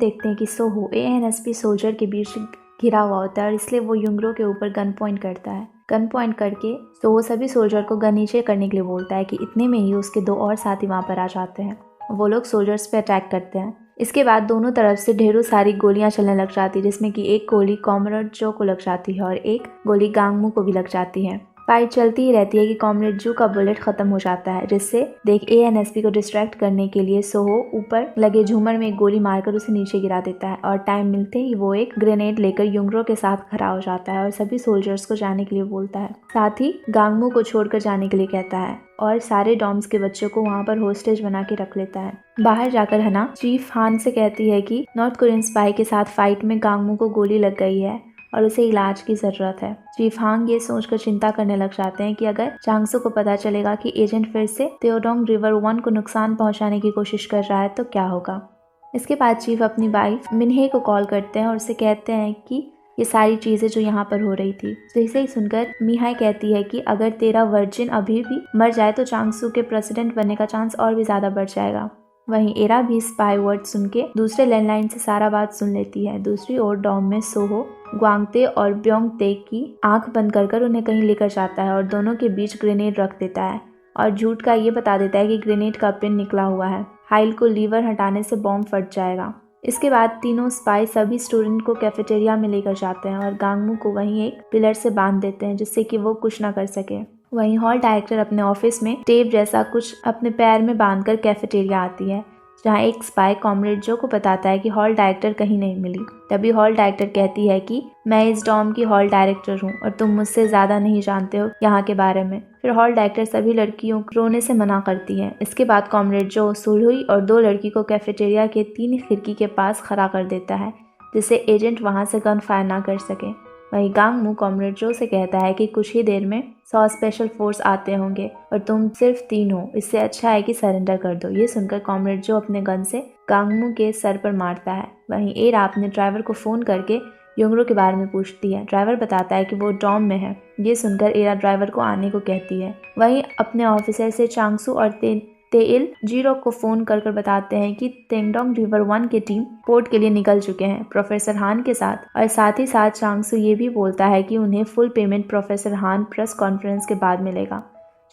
देखते हैं कि सोहो ANSP सोल्जर के बीच घिरा हुआ होता है और इसलिए वो युंगरो के ऊपर गन पॉइंट करता है। गन पॉइंट करके सोहो सभी सोल्जर को गन नीचे करने के लिए बोलता है कि इतने में ही उसके 2 और साथी वहाँ पर आ जाते हैं। वो लोग सोल्जर्स पे अटैक करते हैं। इसके बाद दोनों तरफ से ढेरों सारी गोलियां चलने लग जाती है, जिसमें कि एक गोली कॉमरेड जो को लग जाती है और एक गोली गांगमू को भी लग जाती है। फाइट चलती ही रहती है कि कॉमरेड जू का बुलेट खत्म हो जाता है, जिससे देख ANSP को डिस्ट्रैक्ट करने के लिए सोहो ऊपर लगे झूमर में एक गोली मारकर उसे नीचे गिरा देता है और टाइम मिलते ही वो एक ग्रेनेड लेकर युंगरो के साथ खड़ा हो जाता है और सभी सोल्जर्स को जाने के लिए बोलता है। साथ ही गांगमू को छोड़कर जाने के लिए कहता है और सारे डॉम्स के बच्चों को वहाँ पर होस्टेज बना के रख लेता है। बाहर जाकर हना चीफ हान से कहती है कि नॉर्थ कोरियन स्पाई के साथ फाइट में गांगमू को गोली लग गई है और उसे इलाज की जरूरत है। चीफ हांग ये सोचकर चिंता करने लग जाते हैं कि अगर चांगसू को पता चलेगा कि एजेंट फिर से तेओडोंग रिवर 1 को नुकसान पहुंचाने की कोशिश कर रहा है तो क्या होगा। इसके बाद चीफ अपनी वाइफ मिनहे को कॉल करते हैं और उसे कहते हैं कि ये सारी चीजें जो यहाँ पर हो रही थी। तो इसे ही सुनकर मिहाई कहती है कि अगर तेरा वर्जिन अभी भी मर जाए तो चांगसू के प्रेसिडेंट बनने का चांस और भी ज्यादा बढ़ जाएगा। वहीं एरा भी स्पाई वर्ड सुन के दूसरे लैंडलाइन से सारा बात सुन लेती है। दूसरी ओर डॉम में सोहो ग्वांगते और ब्योंगते की आंख बंद कर उन्हें कहीं लेकर जाता है और दोनों के बीच ग्रेनेड रख देता है और झूठ का ये बता देता है कि ग्रेनेड का पिन निकला हुआ है। हाइल को लीवर हटाने से बॉम्ब फट जाएगा। इसके बाद तीनों स्पाई सभी स्टूडेंट को कैफेटेरिया में लेकर जाते हैं और गांगमू को वहीं एक पिलर से बांध देते हैं जिससे कि वो कुछ ना कर सके। वहीं हॉल डायरेक्टर अपने ऑफिस में टेप जैसा कुछ अपने पैर में बांधकर कैफेटेरिया आती है, जहाँ एक स्पाई कॉमरेड जो को बताता है कि हॉल डायरेक्टर कहीं नहीं मिली। तभी हॉल डायरेक्टर कहती है कि मैं इस डॉम की हॉल डायरेक्टर हूँ और तुम मुझसे ज्यादा नहीं जानते हो यहाँ के बारे में। फिर हॉल डायरेक्टर सभी लड़कियों को रोने से मना करती है। इसके बाद कॉमरेड जो सुलहुई और 2 लड़की को कैफेटेरिया के 3 खिड़की के पास खड़ा कर देता है, जिससे एजेंट वहां से गन फायर ना कर सके। वहीं गांगमू कॉमरेड जो से कहता है कि कुछ ही देर में 100 स्पेशल फोर्स आते होंगे और तुम सिर्फ 3 हो, इससे अच्छा है कि सरेंडर कर दो। ये सुनकर कॉमरेड जो अपने गन से गांगमू के सर पर मारता है। वहीं एरा अपने ड्राइवर को फोन करके युंगरो के बारे में पूछती है। ड्राइवर बताता है कि वो डॉम में है। ये सुनकर एरा ड्राइवर को आने को कहती है। वहीं अपने ऑफिसर से चांगसू और तेइल जीरो को फोन कर बताते हैं कि तेंगडोंग रिवर 1 की टीम पोर्ट के लिए निकल चुके हैं प्रोफेसर हान के साथ। और साथ ही साथ चांगसू ये भी बोलता है कि उन्हें फुल पेमेंट प्रोफेसर हान प्रेस कॉन्फ्रेंस के बाद मिलेगा,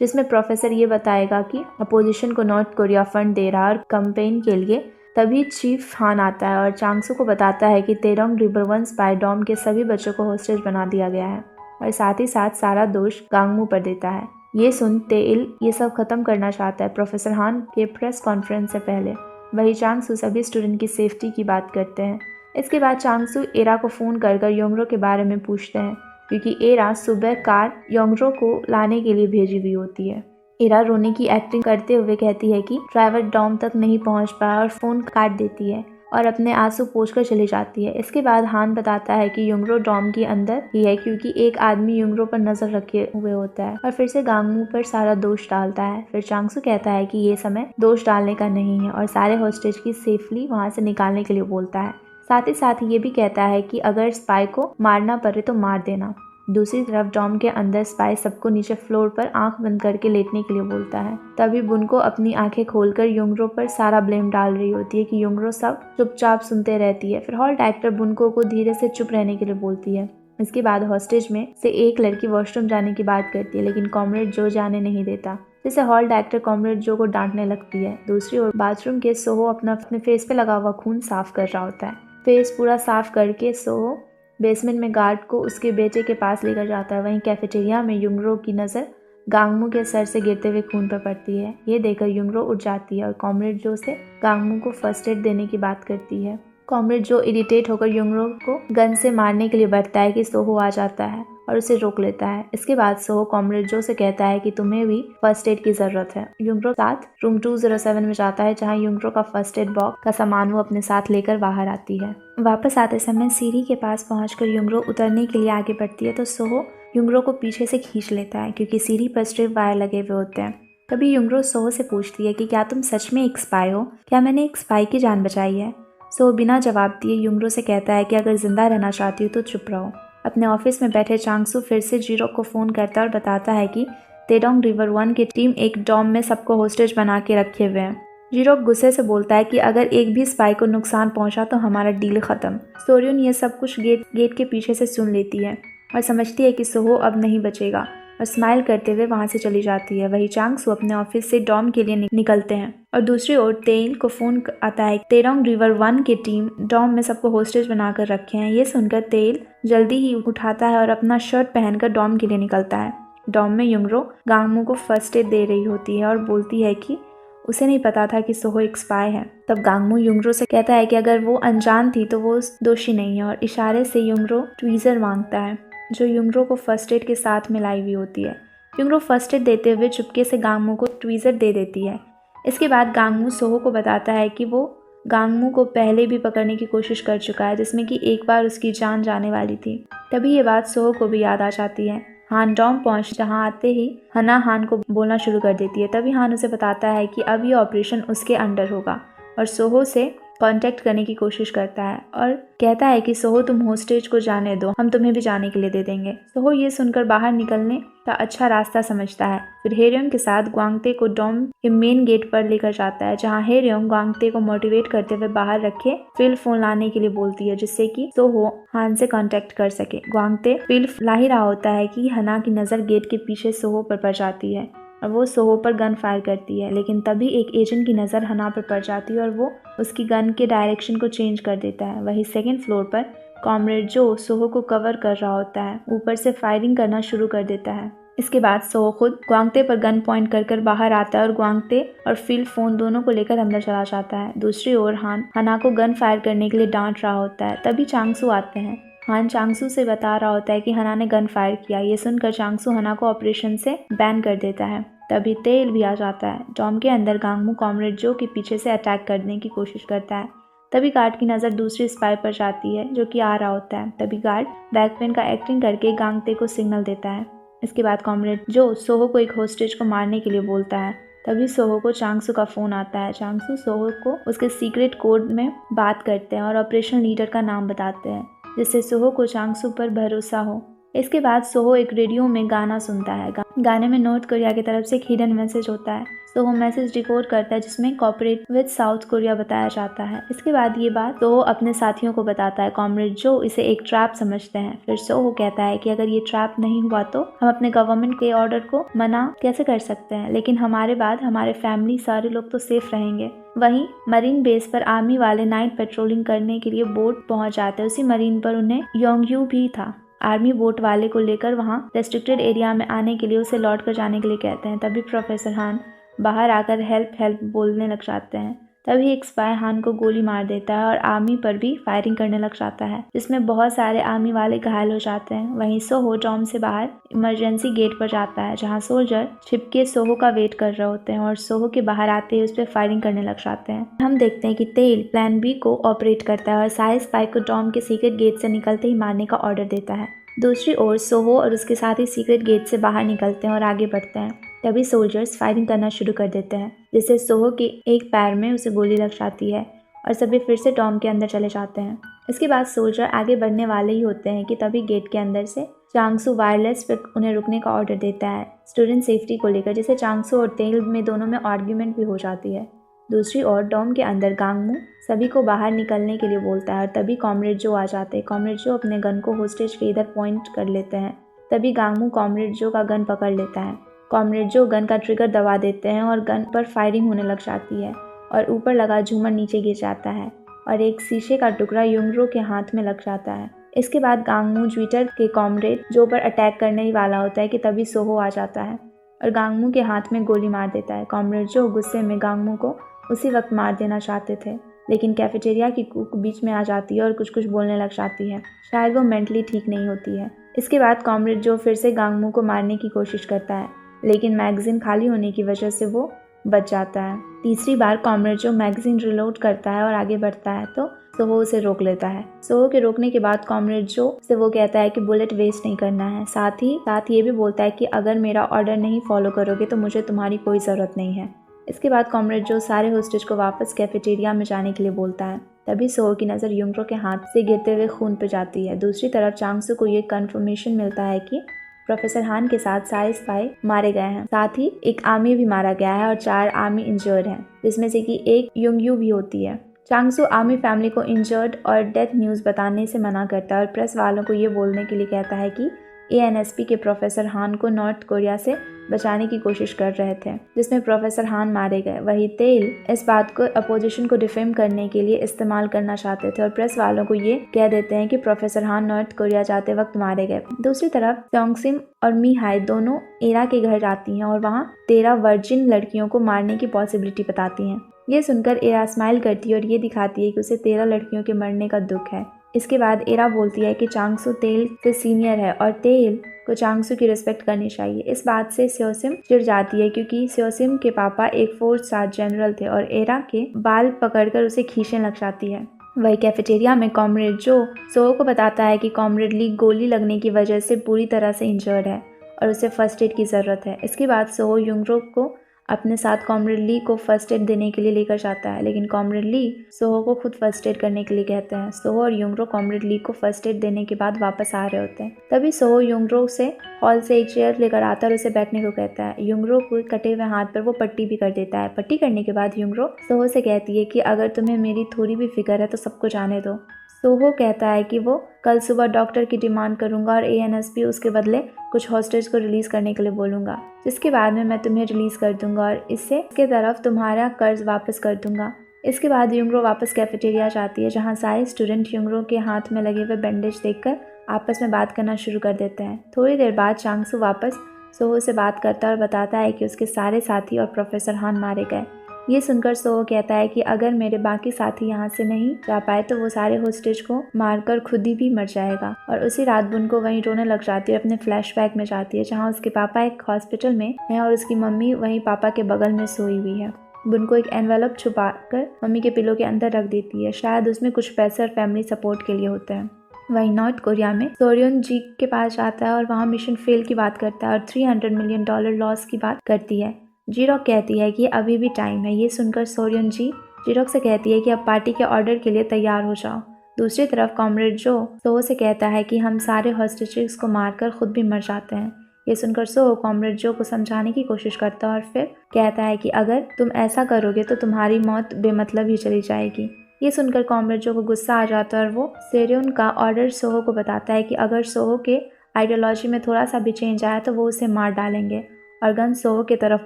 जिसमें प्रोफेसर ये बताएगा कि अपोजिशन को नॉर्थ कोरिया फंड दे रहा है और कैंपेन के लिए। तभी चीफ हान आता है और चांगसू को बताता है कि तेरोंग रिवर 1 स्पाई डॉम के सभी बच्चों को होस्टेज बना दिया गया है और साथ ही साथ सारा दोष गांगमू पर देता है। ये सुन तेइल ये सब खत्म करना चाहता है प्रोफेसर हान के प्रेस कॉन्फ्रेंस से पहले। वही चांगसू सभी स्टूडेंट की सेफ्टी की बात करते हैं। इसके बाद चांगसू एरा को फोन कर योंगरो के बारे में पूछते हैं, क्योंकि एरा सुबह कार योंगरो को लाने के लिए भेजी हुई होती है। एरा रोने की एक्टिंग करते हुए कहती है कि ड्राइवर डॉम तक नहीं पहुंच पाया और फोन काट देती है और अपने आंसू पोंछकर चली जाती है। इसके बाद हान बताता है कि युंगरो डॉम के अंदर ही है, क्योंकि एक आदमी युंगरो पर नजर रखे हुए होता है और फिर से गांगमू पर सारा दोष डालता है। फिर चांगसू कहता है कि ये समय दोष डालने का नहीं है और सारे हॉस्टेज की सेफली वहां से निकालने के लिए बोलता है। साथ ही साथ ये भी कहता है कि अगर स्पाई को मारना पड़े तो मार देना। दूसरी तरफ डॉम के अंदर स्पाई सबको नीचे फ्लोर पर आंख बंद करके लेटने के लिए बोलता है। तभी बुनको अपनी आंखें खोलकर युंगरो पर सारा ब्लेम डाल रही होती है कि युंगरो सब चुपचाप सुनते रहती है। फिर हॉल डायरेक्टर बुनको को धीरे से चुप रहने के लिए बोलती है। इसके बाद हॉस्टेज में से एक लड़की वॉशरूम जाने की बात करती है, लेकिन कॉमरेड जो जाने नहीं देता, जिससे हॉल डायरेक्टर कॉमरेड जो को डांटने लगती है। दूसरी ओर बाथरूम के सोहो अपने फेस पे लगा हुआ खून साफ कर रहा होता है। फेस पूरा साफ करके सोहो बेसमेंट में गार्ड को उसके बेटे के पास लेकर जाता है। वहीं कैफेटेरिया में युंगरो की नज़र गांगमू के सर से गिरते हुए खून पर पड़ती है। ये देखकर युंगरो उठ जाती है और कॉमरेड जो से गांगमू को फर्स्ट एड देने की बात करती है। कॉमरेड जो इरिटेट होकर युंगरो को गन से मारने के लिए बढ़ता है कि सोहो आ जाता है और उसे रोक लेता है। इसके बाद सोहो कॉमरेड जो से कहता है कि तुम्हें भी फर्स्ट एड की जरूरत है। युंगरो साथ रूम 207 में जाता है, जहां युंगरो का फर्स्ट एड बॉक्स का सामान वो अपने साथ लेकर बाहर आती है। वापस आते समय सीढ़ी के पास पहुंचकर युंगरो उतरने के लिए आगे बढ़ती है तो सोहो युंगरो को पीछे से खींच लेता है, क्योंकि सीढ़ी पर स्ट्रिप वायर लगे हुए होते हैं। तभी युंगरो सोहो से पूछती है कि क्या तुम सच में एक स्पाई हो? क्या मैंने एक स्पाई की जान बचाई है? सोहो बिना जवाब दिए युंगरो से कहता है कि अगर जिंदा रहना चाहती हो तो चुप रहो। अपने ऑफिस में बैठे चांगसू फिर से जीरो को फोन करता है और बताता है कि तेडोंग रिवर 1 की टीम एक डॉम में सबको होस्टेज बना के रखे हुए हैं। जीरोक गुस्से से बोलता है कि अगर एक भी स्पाई को नुकसान पहुंचा तो हमारा डील खत्म। सोरियन ये सब कुछ गेट के पीछे से सुन लेती है और समझती है कि सोहो अब नहीं बचेगा और स्माइल करते हुए वहां से चली जाती है। वही चांग-सू अपने ऑफिस से डॉम के लिए निकलते हैं और दूसरी ओर तेल को फोन आता है। तेरोंग रिवर 1 की टीम डॉम में सबको होस्टेज बनाकर रखे हैं। ये सुनकर तेल जल्दी ही उठाता है और अपना शर्ट पहनकर डॉम के लिए निकलता है। डॉम में युंगरो गांगमू को फर्स्ट एड दे रही होती है और बोलती है कि उसे नहीं पता था कि सोहो एक स्पाई है। तब गांगमू युंगरो से कहता है कि अगर वो अनजान थी तो वो दोषी नहीं है और इशारे से युंगरो ट्वीजर मांगता है जो युंगरो को फर्स्ट एड के साथ मिलाई हुई होती है। युंगरो फर्स्ट एड देते हुए चुपके से गांगमू को ट्वीजर दे देती है। इसके बाद गांगमू सोहो को बताता है कि वो गांगमू को पहले भी पकड़ने की कोशिश कर चुका है, जिसमें कि एक बार उसकी जान जाने वाली थी। तभी ये बात सोहो को भी याद आ जाती है। हान डॉम पहुंच जहां आते ही हना हान को बोलना शुरू कर देती है। तभी हान उसे बताता है कि अब ये ऑपरेशन उसके अंडर होगा और सोहो से कांटेक्ट करने की कोशिश करता है और कहता है कि सोहो तुम होस्टेज को जाने दो, हम तुम्हें भी जाने के लिए दे देंगे। सोहो ये सुनकर बाहर निकलने का अच्छा रास्ता समझता है। फिर हेरियोंग के साथ ग्वांगते को डॉम के मेन गेट पर लेकर जाता है, जहां हेरियोंग ग्वांगते को मोटिवेट करते हुए बाहर रखे फिल फोन लाने के लिए बोलती है, जिससे कि सोहो हान से कांटेक्ट कर सके। ग्वांगते फिल ला ही रहा होता है कि हना की नजर गेट के पीछे सोहो पर पड़ जाती है और वो सोहो पर गन फायर करती है, लेकिन तभी एक एजेंट की नज़र हना पर पड़ जाती है और वो उसकी गन के डायरेक्शन को चेंज कर देता है। वही सेकंड फ्लोर पर कॉमरेड जो सोहो को कवर कर रहा होता है ऊपर से फायरिंग करना शुरू कर देता है। इसके बाद सोहो खुद ग्वांगते पर गन पॉइंट कर बाहर आता है और ग्वांगते और फिल फोन दोनों को लेकर अंदर चला जाता है। दूसरी ओर हान हना को गन फायर करने के लिए डांट रहा होता है। तभी चांग-सू आते हैं। हान चांग-सू से बता रहा होता है कि हना ने गन फायर किया। ये सुनकर चांग-सू हना को ऑपरेशन से बैन कर देता है। तभी तेल भी आ जाता है। डॉम के अंदर गांगमू कॉमरेड जो के पीछे से अटैक करने की कोशिश करता है। तभी गार्ड की नज़र दूसरी स्पाई पर जाती है जो कि आ रहा होता है। तभी गार्ड बैकपेन का एक्टिंग करके गांगते को सिग्नल देता है। इसके बाद कॉमरेड जो सोहो को एक होस्टेज को मारने के लिए बोलता है। तभी सोहो को चांग-सू का फोन आता है। चांग-सू सोहो को उसके सीक्रेट कोड में बात करते हैं और ऑपरेशन लीडर का नाम बताते हैं, जिससे सोहो को चांग-सू पर भरोसा हो। इसके बाद सोहो एक रेडियो में गाना सुनता है। गाने में नॉर्थ कोरिया की तरफ से एक हिडन मैसेज होता है। सोहो मैसेज डिकोड करता है जिसमें कॉपरेट विद साउथ कोरिया बताया जाता है। इसके बाद ये बात सोहो अपने साथियों को बताता है। कॉमरेड जो इसे एक ट्रैप समझते हैं। फिर सोहो कहता है कि अगर ये ट्रैप नहीं हुआ तो हम अपने गवर्नमेंट के ऑर्डर को मना कैसे कर सकते हैं, लेकिन हमारे बाद हमारे फैमिली सारे लोग तो सेफ रहेंगे। वहीं मरीन बेस पर आर्मी वाले नाइट पेट्रोलिंग करने के लिए बोट पहुंच जाते हैं। उसी मरीन पर उन्हें योंगयू भी था। आर्मी बोट वाले को लेकर वहां रेस्ट्रिक्टेड एरिया में आने के लिए उसे लौट कर जाने के लिए कहते हैं। तभी प्रोफेसर हान बाहर आकर हेल्प हेल्प बोलने लग जाते हैं। तभी एक स्पाई हान को गोली मार देता है और आर्मी पर भी फायरिंग करने लग जाता है, जिसमें बहुत सारे आर्मी वाले घायल हो जाते हैं। वहीं सोहो डॉम से बाहर इमरजेंसी गेट पर जाता है, जहां सोल्जर छिपके सोहो का वेट कर रहे होते हैं और सोहो के बाहर आते ही उस पर फायरिंग करने लग जाते हैं। हम देखते हैं कि तेल प्लान बी को ऑपरेट करता है और सारे स्पाई को डॉम के सीक्रेट गेट से निकलते ही मारने का ऑर्डर देता है। दूसरी ओर सोहो और उसके साथी सीक्रेट गेट से बाहर निकलते हैं और आगे बढ़ते हैं। तभी सोल्जर्स फायरिंग करना शुरू कर देते हैं, जिससे सोहो के एक पैर में उसे गोली लग जाती है और सभी फिर से डॉम के अंदर चले जाते हैं। इसके बाद सोल्जर आगे बढ़ने वाले ही होते हैं कि तभी गेट के अंदर से चांग-सू वायरलेस पर उन्हें रुकने का ऑर्डर देता है स्टूडेंट सेफ्टी को लेकर, जिससे चांग-सू और तेल में दोनों में आर्ग्यूमेंट भी हो जाती है। दूसरी ओर डॉम के अंदर गांगमू सभी को बाहर निकलने के लिए बोलता है और तभी कॉमरेड जो आ जाते हैं। कॉमरेड जो अपने गन को होस्टेज के इधर पॉइंट कर लेते हैं। तभी गांगमू कॉमरेड जो का गन पकड़ लेता है। कॉमरेड जो गन का ट्रिगर दबा देते हैं और गन पर फायरिंग होने लग जाती है और ऊपर लगा झूमर नीचे गिर जाता है और एक शीशे का टुकड़ा युंगरो के हाथ में लग जाता है। इसके बाद गांगमू ट्विटर के कॉमरेड जो पर अटैक करने ही वाला होता है कि तभी सोहो आ जाता है और गांगमू के हाथ में गोली मार देता है। कॉमरेड जो गुस्से में गांगमू को उसी वक्त मार देना चाहते थे, लेकिन कैफेटेरिया की कुक बीच में आ जाती है और कुछ कुछ बोलने लग जाती है। शायद वो मेंटली ठीक नहीं होती है। इसके बाद कॉमरेड जो फिर से गांगमू को मारने की कोशिश करता है, लेकिन मैगजीन खाली होने की वजह से वो बच जाता है। तीसरी बार कॉमरेड जो मैगजीन रिलोड करता है और आगे बढ़ता है तो सोहो उसे रोक लेता है। सोहो के रोकने के बाद कॉमरेड जो से वो कहता है कि बुलेट वेस्ट नहीं करना है। साथ ये भी बोलता है कि अगर मेरा ऑर्डर नहीं फॉलो करोगे तो मुझे तुम्हारी कोई ज़रूरत नहीं है। इसके बाद कॉमरेड जो सारे होस्टेज को वापस कैफेटेरिया में जाने के लिए बोलता है। तभी सोहो की नज़र युंगरो के हाथ से गिरते हुए खून पे जाती है। दूसरी तरफ चांग-सू को ये कंफर्मेशन मिलता है कि प्रोफेसर हान के साथ सारे स्पाई मारे गए हैं। साथ ही एक आर्मी भी मारा गया है और 4 आर्मी इंजर्ड हैं, जिसमें से कि एक युंगयू भी होती है। चांगसू आर्मी फैमिली को इंजर्ड और डेथ न्यूज़ बताने से मना करता है और प्रेस वालों को ये बोलने के लिए कहता है कि एएनएसपी के प्रोफेसर हान को नॉर्थ कोरिया से बचाने की कोशिश कर रहे थे, जिसमें प्रोफेसर हान मारे गए। वही तेल इस बात को अपोजिशन को डिफेम करने के लिए इस्तेमाल करना चाहते थे और प्रेस वालों को ये कह देते हैं कि प्रोफेसर हान नॉर्थ कोरिया जाते वक्त मारे गए। दूसरी तरफ सेओंगसिम और मी हाई दोनों एरा के घर जाती हैं और वहाँ 13 वर्जिन लड़कियों को मारने की पॉसिबिलिटी बताती हैं। ये सुनकर एरा स्माइल करती है और ये दिखाती है कि उसे 13 लड़कियों के मरने का दुख है। इसके बाद एरा बोलती है कि चांगसू तेल से सीनियर है और तेल को चांगसू की रिस्पेक्ट करनी चाहिए। इस बात से सेओसिम चिढ़ जाती है क्योंकि सेओसिम के पापा एक 4 स्टार जनरल थे और एरा के बाल पकड़कर उसे खींचने लग जाती है। वही कैफेटेरिया में कॉमरेड जो सोहो को बताता है कि कॉमरेड ली गोली लगने की वजह से पूरी तरह से इंजर्ड है और उसे फर्स्ट एड की ज़रूरत है। इसके बाद सोहो युंगरो को अपने साथ कॉमरेड ली को फर्स्ट एड देने के लिए लेकर जाता है, लेकिन कॉमरेड ली सोहो को खुद फर्स्ट एड करने के लिए कहते हैं। सोहो और युंगरो कॉमरेड ली को फर्स्ट एड देने के बाद वापस आ रहे होते हैं। तभी सोहो युंगरो से हॉल से एक चेयर लेकर आता है और उसे बैठने को कहता है। युंगरो को कटे हुए हाथ पर वो पट्टी भी कर देता है। पट्टी करने के बाद युंगरो सोहो से कहती है कि अगर तुम्हें मेरी थोड़ी भी फिक्र है तो सबको जाने दो। सोहो कहता है कि वो कल सुबह डॉक्टर की डिमांड करूंगा और एएनएसपी उसके बदले कुछ हॉस्टेज को रिलीज करने के लिए बोलूंगा, जिसके बाद में मैं तुम्हें रिलीज कर दूंगा और इससे इसके तरफ तुम्हारा कर्ज वापस कर दूंगा। इसके बाद युंगरो वापस कैफेटेरिया जाती है, जहां सारे स्टूडेंट युंगरो के हाथ में लगे हुए बैंडेज देखकर आपस में बात करना शुरू कर देते हैं। थोड़ी देर बाद चांगसू वापस सोहो से बात करता है और बताता है कि उसके सारे साथी और प्रोफेसर हान मारे गए। ये सुनकर सोहो कहता है कि अगर मेरे बाकी साथी यहाँ से नहीं जा पाए तो वो सारे होस्टेज को मारकर खुद ही भी मर जाएगा। और उसी रात बुन को वहीं रोने लग जाती है। अपने फ्लैशबैक में जाती है जहाँ उसके पापा एक हॉस्पिटल में हैं और उसकी मम्मी वहीं पापा के बगल में सोई हुई है। बुन को एक एनवेलप छुपाकर मम्मी के पिलो के अंदर रख देती है, शायद उसमें कुछ पैसे और फैमिली सपोर्ट के लिए होते हैं। वहीं नॉर्थ कोरिया में सोरियन जी के पास जाता है और वहाँ मिशन फेल की बात करता है और $300 मिलियन लॉस की बात करती है। जीरॉक कहती है कि अभी भी टाइम है। ये सुनकर सोरियन जी जीरॉक से कहती है कि अब पार्टी के ऑर्डर के लिए तैयार हो जाओ। दूसरी तरफ कॉमरेड जो सोहो से कहता है कि हम सारे हॉस्टेजेस को मारकर खुद भी मर जाते हैं। ये सुनकर सोहो कॉमरेड जो को समझाने की कोशिश करता है और फिर कहता है कि अगर तुम ऐसा करोगे तो तुम्हारी मौत बेमतलब ही चली जाएगी। ये सुनकर कॉमरेड जो को गुस्सा आ जाता है और वो सेरियन का ऑर्डर सोहो को बताता है कि अगर सोहो के आइडियोलॉजी में थोड़ा सा भी चेंज आया तो वो उसे मार डालेंगे और गन सोहो की तरफ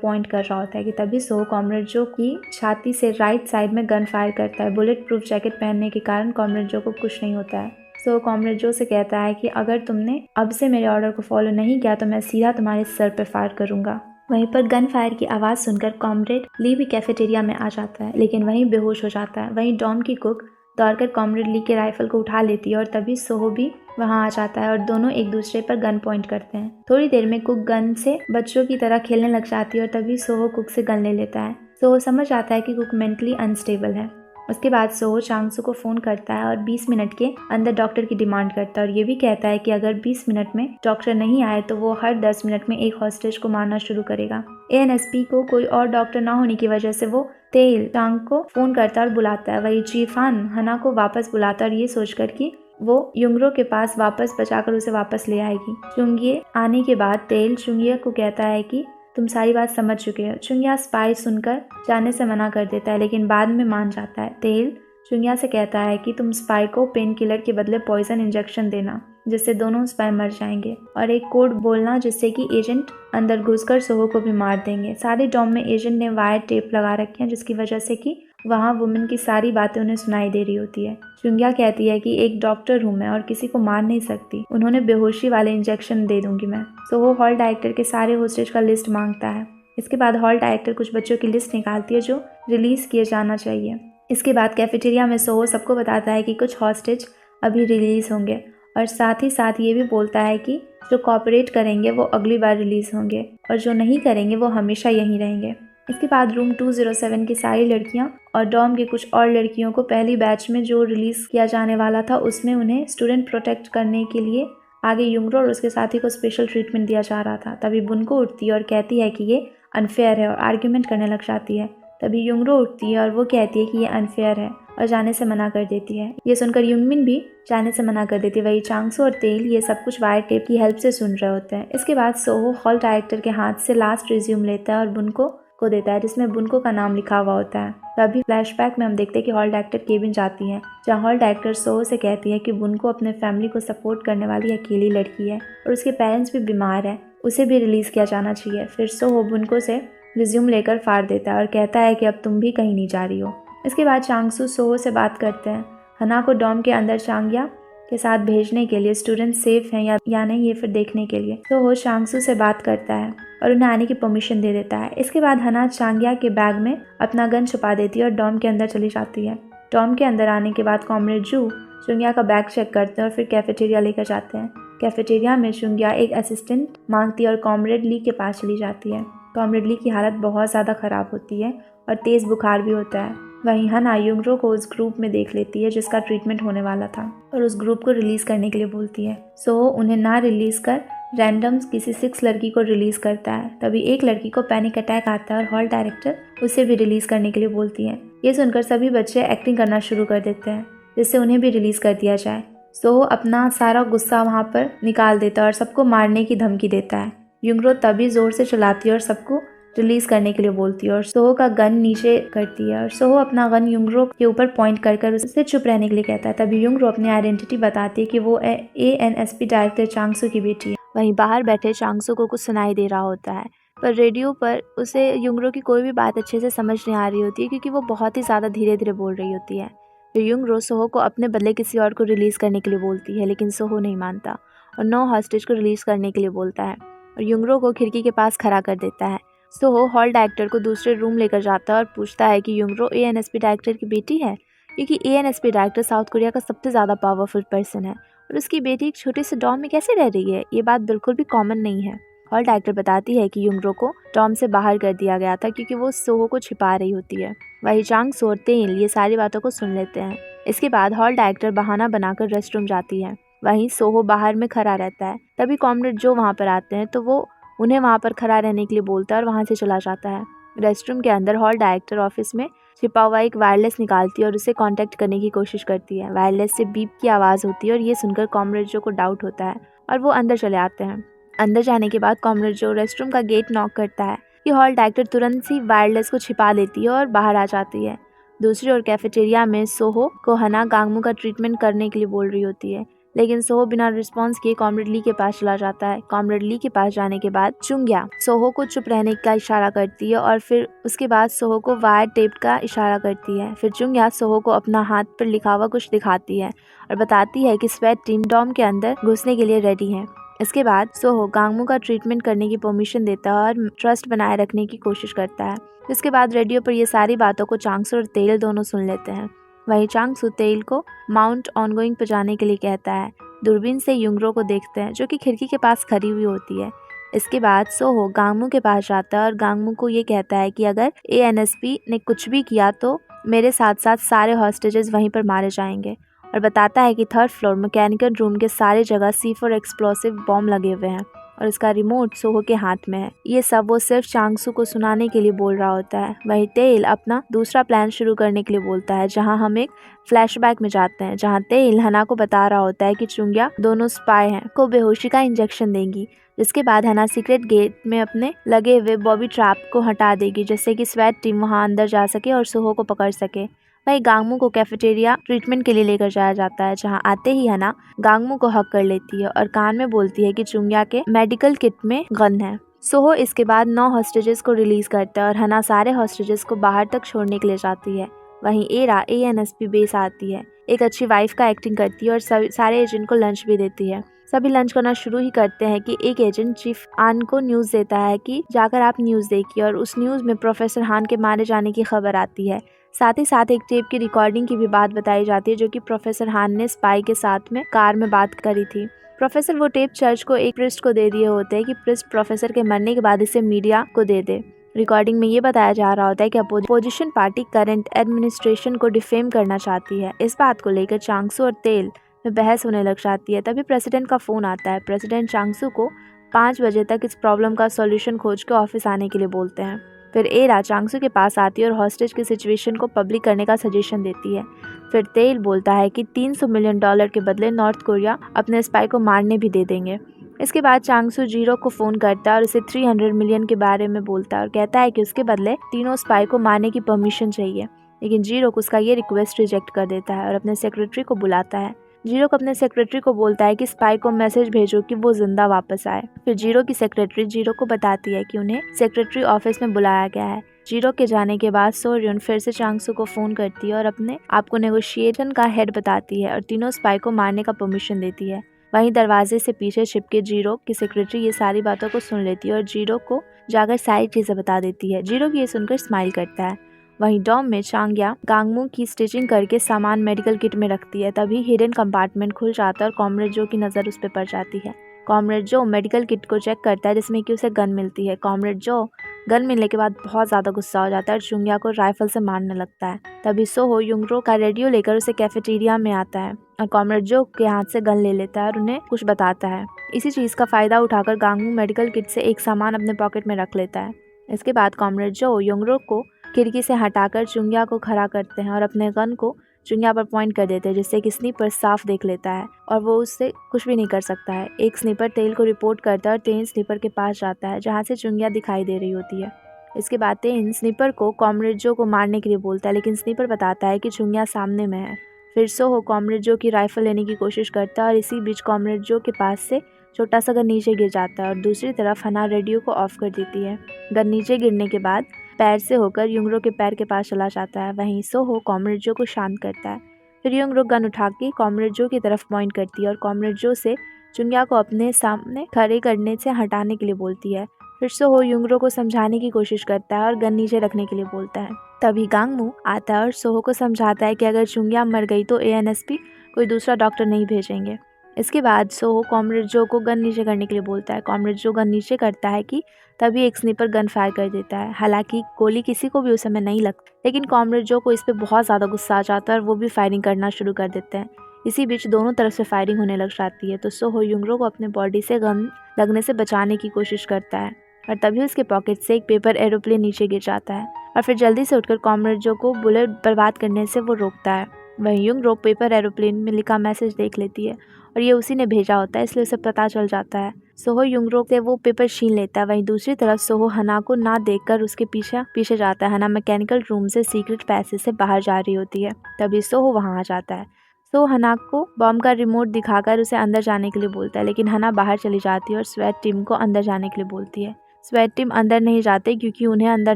पॉइंट कर रहा होता है कि तभी सोहो कॉमरेड जो की छाती से राइट साइड में गन फायर करता है। बुलेट प्रूफ जैकेट पहनने के कारण कॉमरेड जो को कुछ नहीं होता है। सोहो कॉमरेड जो से कहता है कि अगर तुमने अब से मेरे ऑर्डर को फॉलो नहीं किया तो मैं सीधा तुम्हारे सर पे फायर करूंगा। वहीं पर गन फायर की आवाज़ सुनकर कॉमरेड ली भी कैफेटेरिया में आ जाता है, लेकिन वहीं बेहोश हो जाता है। वहीं डॉम की कुक दौड़कर कॉमरेड ली के राइफल को उठा लेती है और तभी सोहो भी वहां आ जाता है और दोनों एक दूसरे पर गन पॉइंट करते हैं। थोड़ी देर में कुक गन से बच्चों की तरह खेलने लग जाती है और तभी सोहो कुक से गन ले लेता है। सोहो समझ आता है कि कुक मेंटली अनस्टेबल है। उसके बाद सोहो चांगसू को फ़ोन करता है और 20 मिनट के अंदर डॉक्टर की डिमांड करता है और ये भी कहता है कि अगर 20 मिनट में डॉक्टर नहीं आए तो वो हर 10 मिनट में एक हॉस्टेज को मारना शुरू करेगा। एएनएसपी को कोई और डॉक्टर ना होने की वजह से वो तेल चांग को फ़ोन करता और बुलाता है। वही चीफान हना को वापस बुलाता और ये सोचकर कि वो युंगरो के पास वापस बचाकर उसे वापस ले आएगी। चुंगिए आने के बाद तेल चुंगिया को कहता है कि तुम सारी बात समझ चुके हो। चुंगिया स्पाई सुनकर जाने से मना कर देता है, लेकिन बाद में मान जाता है। तेल चुंगिया से कहता है कि तुम स्पाई को पेन किलर के बदले पॉइजन इंजेक्शन देना, जिससे दोनों स्पाई मर जाएंगे, और एक कोड बोलना जिससे कि एजेंट अंदर घुसकर सोहो को भी मार देंगे। सारे डॉम में एजेंट ने वायर टेप लगा रखे हैं, जिसकी वजह से कि वहाँ वुमेन की सारी बातें उन्हें सुनाई दे रही होती है। चुंगिया कहती है कि एक डॉक्टर हूँ मैं और किसी को मार नहीं सकती, उन्होंने बेहोशी वाले इंजेक्शन दे दूंगी मैं। सोहो हॉल डायरेक्टर के सारे होस्टेज का लिस्ट मांगता है। इसके बाद हॉल डायरेक्टर कुछ बच्चों की लिस्ट निकालती है जो रिलीज किए जाना चाहिए। इसके बाद कैफेटेरिया में सोहो सबको बताता है कि कुछ हॉस्टेज अभी रिलीज होंगे और साथ ही साथ ये भी बोलता है कि जो कॉपरेट करेंगे वो अगली बार रिलीज होंगे और जो नहीं करेंगे वो हमेशा यहीं रहेंगे। इसके बाद रूम 207 की सारी लड़कियां और डॉम के कुछ और लड़कियों को पहली बैच में जो रिलीज किया जाने वाला था उसमें उन्हें स्टूडेंट प्रोटेक्ट करने के लिए आगे युंगरो और उसके साथी को स्पेशल ट्रीटमेंट दिया जा रहा था। तभी बुन को उठती है और कहती है कि ये अनफेयर है और आर्ग्यूमेंट करने लग जाती है। तभी युंगरो उठती है और वो कहती है कि ये अनफेयर है और जाने से मना कर देती है। ये सुनकर युंगमिन भी जाने से मना कर देती है। वही चांगसू और तेल ये सब कुछ वायर टेप की हेल्प से सुन रहे होते हैं। इसके बाद सोहो हॉल डायरेक्टर के हाथ से लास्ट रिज्यूम लेता है और बुनको को देता है, जिसमें बुनको का नाम लिखा हुआ होता है। तभी फ्लैशबैक में हम देखते हैं कि हॉल डायरेक्टर केबिन जाती है, जहाँ हॉल डायरेक्टर सोहो से कहती है कि बुनको अपने फैमिली को सपोर्ट करने वाली अकेली लड़की है और उसके पेरेंट्स भी बीमार है, उसे भी रिलीज किया जाना चाहिए। फिर सोहो बुनको से रिज्यूम लेकर फाड़ देता है और कहता है कि अब तुम भी कहीं नहीं जा रही हो। इसके बाद चांगसू सोहो से बात करते हैं हना को डॉम के अंदर चांग्या के साथ भेजने के लिए, स्टूडेंट सेफ हैं या नहीं ये फिर देखने के लिए। तो वो चांगसू से बात करता है और उन्हें आने की परमिशन दे देता है। इसके बाद हना चांग्या के बैग में अपना गन छुपा देती है और डॉम के अंदर चली जाती है। डॉम के अंदर आने के बाद कॉमरेड जू चुंगिया का बैग चेक करते हैं और फिर कैफेटेरिया लेकर जाते हैं। कैफेटेरिया में चुंगिया एक असिस्टेंट मांगती है और कॉमरेड ली के पास चली जाती है। कॉमरेड ली की हालत बहुत ज़्यादा ख़राब होती है और तेज़ बुखार भी होता है। वहीं हना युंगरो को उस ग्रुप में देख लेती है जिसका ट्रीटमेंट होने वाला था और उस ग्रुप को रिलीज करने के लिए बोलती है। सो उन्हें ना रिलीज कर रैंडम किसी 6 लड़की को रिलीज करता है। तभी एक लड़की को पैनिक अटैक आता है और हॉल डायरेक्टर उसे भी रिलीज करने के लिए बोलती है। ये सुनकर सभी बच्चे एक्टिंग करना शुरू कर देते हैं जिससे उन्हें भी रिलीज कर दिया जाए। सो अपना सारा गुस्सा वहाँ पर निकाल देता है और सबको मारने की धमकी देता है। युंगरो तभी जोर से चलाती है और सबको रिलीज करने के लिए बोलती है और सोहो का गन नीचे करती है और सोहो अपना गन युंगरो के ऊपर पॉइंट कर उससे चुप रहने के लिए कहता है। तभी युंगरो अपनी आइडेंटिटी बताती है कि वो ANSP डायरेक्टर चांगसू की बेटी है। वहीं बाहर बैठे चांगसू को कुछ सुनाई दे रहा होता है, पर रेडियो पर उसे युंगरो की कोई भी बात अच्छे से समझ नहीं आ रही होती है क्योंकि वो बहुत ही ज़्यादा धीरे धीरे बोल रही होती है। तो युंगरो सोहो को अपने बदले किसी और को रिलीज़ करने के लिए बोलती है, लेकिन सोहो नहीं मानता और 9 हॉस्टेज को रिलीज़ करने के लिए बोलता है और युंगरो को खिड़की के पास खड़ा कर देता है। सोहो हॉल डायरेक्टर को दूसरे रूम लेकर जाता है और पूछता है कि युंगरो ANSP डायरेक्टर की बेटी है, क्योंकि ANSP डायरेक्टर साउथ कोरिया का सबसे ज़्यादा पावरफुल पर्सन है और उसकी बेटी एक छोटे से डॉम में कैसे रह रही है, ये बात बिल्कुल भी कॉमन नहीं है। हॉल डायरेक्टर बताती है कि युंगरो को डॉम से बाहर कर दिया गया था क्योंकि वो सोहो को छिपा रही होती है। वही चांगसू और तेल ये सारी बातों को सुन लेते हैं। इसके बाद हॉल डायरेक्टर बहाना बनाकर रेस्टरूम जाती है। वहीं सोहो बाहर में खड़ा रहता है। तभी कॉमरेड जो वहाँ पर आते हैं तो वो उन्हें वहाँ पर खड़ा रहने के लिए बोलता है और वहाँ से चला जाता है। रेस्टरूम के अंदर हॉल डायरेक्टर ऑफिस में छिपा हुआ एक वायरलेस निकालती है और उसे कांटेक्ट करने की कोशिश करती है। वायरलेस से बीप की आवाज़ होती है और ये सुनकर कॉमरेड जो को डाउट होता है और वो अंदर चले आते हैं। अंदर जाने के बाद कॉमरेड जो रेस्टरूम का गेट नॉक करता है कि हॉल डायरेक्टर तुरंत ही वायरलेस को छिपा लेती है और बाहर आ जाती है। दूसरी ओर कैफेटेरिया में सोहो को हना गांगमू का ट्रीटमेंट करने के लिए बोल रही होती है, लेकिन सोहो बिना रिस्पांस किए कॉमरेड ली के पास चला जाता है। कॉमरेड ली के पास जाने के बाद चुंग्या सोहो को चुप रहने का इशारा करती है और फिर उसके बाद सोहो को वायर टेप का इशारा करती है। फिर चुंग्या सोहो को अपना हाथ पर लिखा हुआ कुछ दिखाती है और बताती है कि स्वेट टीम डॉम के अंदर घुसने के लिए रेडी है। इसके बाद सोहो गांगमू का ट्रीटमेंट करने की परमिशन देता है और ट्रस्ट बनाए रखने की कोशिश करता है। इसके बाद रेडियो पर ये सारी बातों को चांगसू और तेल दोनों सुन लेते हैं। वहीं चांगसू तेल को माउंट ऑनगोइंग पर जाने के लिए कहता है। दूरबीन से युंगरो को देखते हैं जो कि खिड़की के पास खड़ी हुई होती है। इसके बाद सोहो गांगमू के पास जाता है और गांगमू को ये कहता है कि अगर ANSP ने कुछ भी किया तो मेरे साथ साथ सारे हॉस्टेजेस वहीं पर मारे जाएंगे और बताता है कि 3rd फ्लोर मैकेनिकल रूम के सारे जगह C4 एक्सप्लोसिव बॉम्ब लगे हुए हैं और इसका रिमोट सोहो के हाथ में है। ये सब वो सिर्फ चांगसू को सुनाने के लिए बोल रहा होता है। वही तेल अपना दूसरा प्लान शुरू करने के लिए बोलता है, जहां हम एक फ्लैशबैक में जाते हैं जहां तेल हना को बता रहा होता है कि चुंग्या दोनों स्पाई हैं को बेहोशी का इंजेक्शन देंगी, जिसके बाद हना सीक्रेट गेट में अपने लगे हुए बॉबी ट्रैप को हटा देगी जिससे कि स्वेट टीम वहां अंदर जा सके और सोहो को पकड़ सके। वही गांगमू को कैफेटेरिया ट्रीटमेंट के लिए लेकर जाया जाता है, जहां आते ही हना गांगमू को हक कर लेती है और कान में बोलती है कि चुंग्या के मेडिकल किट में गन है। सोहो इसके बाद 9 हॉस्टेजेस को रिलीज करता है और हना सारे हॉस्टेजेस को बाहर तक छोड़ने के लिए जाती है। वहीं एरा ANSP बेस आती है, एक अच्छी वाइफ का एक्टिंग करती है और सारे एजेंट को लंच भी देती है। सभी लंच करना शुरू ही करते हैं कि एक एजेंट चीफ आन को न्यूज देता है कि जाकर आप न्यूज देखिए और उस न्यूज में प्रोफेसर हान के मारे जाने की खबर आती है। साथ ही साथ एक टेप की रिकॉर्डिंग की भी बात बताई जाती है जो कि प्रोफेसर हान ने स्पाई के साथ में कार में बात करी थी। प्रोफेसर वो टेप चर्च को एक प्रिस्ट को दे दिए होते हैं कि प्रिस्ट प्रोफेसर के मरने के बाद इसे मीडिया को दे दे। रिकॉर्डिंग में ये बताया जा रहा होता है कि अपोजिशन पार्टी करंट एडमिनिस्ट्रेशन को डिफेम करना चाहती है। इस बात को लेकर चांगसू और तेल में बहस होने लग जाती है। तभी प्रेसिडेंट का फोन आता है। प्रेसिडेंट चांगसू को 5 बजे तक इस प्रॉब्लम का सॉल्यूशन खोज के ऑफिस आने के लिए बोलते हैं। फिर एरा चांगसू के पास आती है और हॉस्टेज की सिचुएशन को पब्लिक करने का सजेशन देती है। फिर तेल बोलता है कि $300 मिलियन के बदले नॉर्थ कोरिया अपने स्पाई को मारने भी दे देंगे। इसके बाद चांगसू जीरो को फ़ोन करता है और उसे 300 मिलियन के बारे में बोलता है और कहता है कि उसके बदले तीनों स्पाई को मारने की परमिशन चाहिए। लेकिन जीरो को उसका ये रिक्वेस्ट रिजेक्ट कर देता है और अपने सेक्रेटरी को बुलाता है। जीरो को अपने सेक्रेटरी को बोलता है कि स्पाई को मैसेज भेजो कि वो जिंदा वापस आए। फिर जीरो की सेक्रेटरी जीरो को बताती है कि उन्हें सेक्रेटरी ऑफिस में बुलाया गया है। जीरो के जाने के बाद सोर्युन फिर से चांगसू को फोन करती है और अपने आप को नेगोशिएशन का हेड बताती है और तीनों स्पाई को मारने का परमिशन देती है। वहीं दरवाजे से पीछे छिपके जीरो की सेक्रेटरी ये सारी बातों को सुन लेती है और जीरो को जाकर सारी चीजें बता देती है। जीरो की ये सुनकर स्माइल करता है। वहीं डॉम में चांग्या गांगमू की स्टिचिंग करके सामान मेडिकल किट में रखती है। तभी हिडन कंपार्टमेंट खुल जाता है और कॉमरेड जो की नज़र उस पर पड़ जाती है। कॉमरेड जो मेडिकल किट को चेक करता है जिसमें कि उसे गन मिलती है। कॉमरेड जो गन मिलने के बाद बहुत ज़्यादा गुस्सा हो जाता है और चुंग्या को राइफल से मारने लगता है। तभी सोहो युंगरो का रेडियो लेकर उसे कैफेटेरिया में आता है और कॉमरेड जो के हाथ से गन ले लेता है और उन्हें कुछ बताता है। इसी चीज़ का फ़ायदा उठाकर गांगमू मेडिकल किट से एक सामान अपने पॉकेट में रख लेता है। इसके बाद कॉमरेड जो युंगरो को खिड़की से हटाकर चुंग्या को खड़ा करते हैं और अपने गन को चुंग्या पर पॉइंट कर देते हैं जिससे कि स्नीपर साफ देख लेता है और वो उससे कुछ भी नहीं कर सकता है। एक स्नीपर तेल को रिपोर्ट करता है और तेन स्नीपर के पास जाता है जहाँ से चुंग्या दिखाई दे रही होती है। इसके बाद तेन स्नीपर को कॉमरेड जो को मारने के लिए बोलता है लेकिन स्नीपर बताता है कि चुंग्या सामने में है। फिर सोहो कॉमरेड जो की राइफल लेने की कोशिश करता है और इसी बीच कॉमरेड जो के पास से छोटा सा गन नीचे गिर जाता है और दूसरी तरफ हना रेडियो को ऑफ कर देती है। गन नीचे गिरने के बाद पैर से होकर युंगरो के पैर के पास चला जाता है। वहीं सोहो कॉमरेड जो को शांत करता है। फिर युंगरो गन उठा के कॉमरेड जो की तरफ पॉइंट करती है और कॉमरेड जो से चुंग्या को अपने सामने खड़े करने से हटाने के लिए बोलती है। फिर सोहो युंगरो को समझाने की कोशिश करता है और गन नीचे रखने के लिए बोलता है। तभी गांगमू आता है और सोहो को समझाता है कि अगर चुंग्या मर गई तो ANSP कोई दूसरा डॉक्टर नहीं भेजेंगे। इसके बाद सोहो कॉमरेड जो को गन नीचे करने के लिए बोलता है। कॉमरेड जो गन नीचे करता है कि तभी एक स्नीपर गन फायर कर देता है। हालांकि गोली किसी को भी उस समय नहीं लगती लेकिन कॉमरेड जो को इस पे बहुत ज़्यादा गुस्सा आ जाता है और वो भी फायरिंग करना शुरू कर देते हैं। इसी बीच दोनों तरफ से फायरिंग होने लग जाती है तो सोहो युंगरो को अपने बॉडी से गन लगने से बचाने की कोशिश करता है और तभी उसके पॉकेट से एक पेपर एरोप्लेन नीचे गिर जाता है और फिर जल्दी से उठकर कॉमरेड जो को बुलेट बर्बाद करने से वो रोकता है। वहीं युंगरो पेपर एरोप्लेन में लिखा मैसेज देख लेती है और ये उसी ने भेजा होता है इसलिए उसे पता चल जाता है। सोहो युंगरो से वो पेपर छीन लेता है। वहीं दूसरी तरफ सोहो हना को ना देखकर उसके पीछे जाता है। हना मैकेनिकल रूम से सीक्रेट पैसेज से बाहर जा रही होती है। तभी सोहो वहाँ आ जाता है। सोहो हना को बॉम्ब का रिमोट दिखाकर उसे अंदर जाने के लिए बोलता है लेकिन हना बाहर चली जाती है और स्वैट टीम को अंदर जाने के लिए बोलती है। स्वैट टीम अंदर नहीं जाते क्योंकि उन्हें अंदर